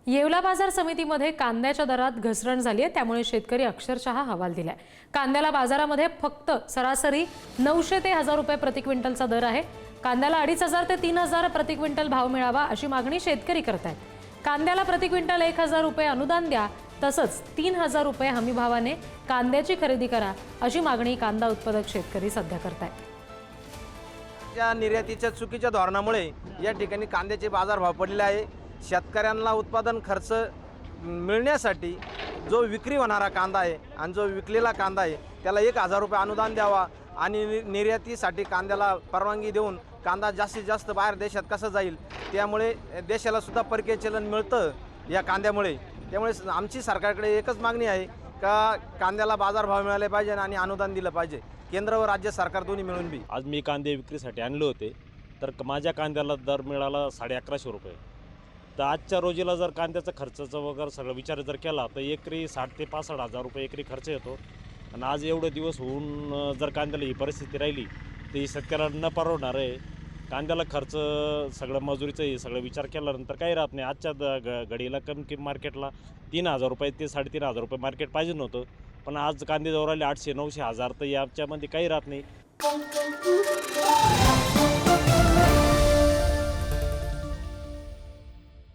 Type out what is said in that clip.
येवला बाजार समितीमध्ये कांद्याच्या दरात घसरण झाली आहे, त्यामुळे शेतकरी अक्षरशः हवाल दिलाय। कांद्याला बाजारामध्ये फक्त सरासरी 900 ते 1000 रुपये प्रति क्विंटलचा दर आहे। कांद्याला 2500 ते 3000 प्रति क्विंटल भाव मिळावा अशी मागणी शेतकरी करतायत। कांद्याला प्रति क्विंटल 1000 रुपये अनुदान द्या, तसंच 3000 रुपये हमी भावाने कांद्याची खरेदी करा अशी मागणी कांदा उत्पादक शेतकरी सध्या करतायत। या निर्यातीच्या चुकीच्या धोरणामुळे या ठिकाणी कांद्याचे बाजारभाव पडलेले आहे। शेतकऱ्यांना उत्पादन खर्च मिळण्यासाठी जो विक्री होणारा कांदा आहे आणि जो विकलेला कांदा आहे त्याला 1000 रुपये अनुदान द्यावा आणि निर्यातीसाठी कांद्याला परवानगी देऊन कांदा जास्तीत जास्त बाहेर देशात कसं जाईल, त्यामुळे देशाला सुद्धा परकीय चलन मिळतं या कांद्यामुळे। त्यामुळे आमची सरकारकडे एकच मागणी आहे का कांद्याला बाजारभाव मिळाले पाहिजे आणि अनुदान दिलं पाहिजे, केंद्र व राज्य सरकार दोन्ही मिळून बी। आज मी कांदे विक्रीसाठी आणले होते, तर माझ्या कांद्याला दर मिळाला 1150 रुपये। तर आजच्या रोजीला जर कांद्याचा खर्चाचा वगैरे सगळं विचार जर केला तर एकरी 60 ते 65 हजार रुपये एकरी खर्च येतो। आणि आज एवढे दिवस होऊन जर कांद्याला ही परिस्थिती राहिली तर ही शेतकऱ्यांना परवडणार आहे। कांद्याला खर्च सगळं मजुरीचं हे सगळं विचार केल्यानंतर काही राहत नाही। आजच्या घडीला कमी मार्केटला 3000 रुपये ते 3500 रुपये मार्केट पाहिजे नव्हतं, पण आज कांदे जवळ आले 800, 900, 1000, तर याच्यामध्ये काही राहत नाही।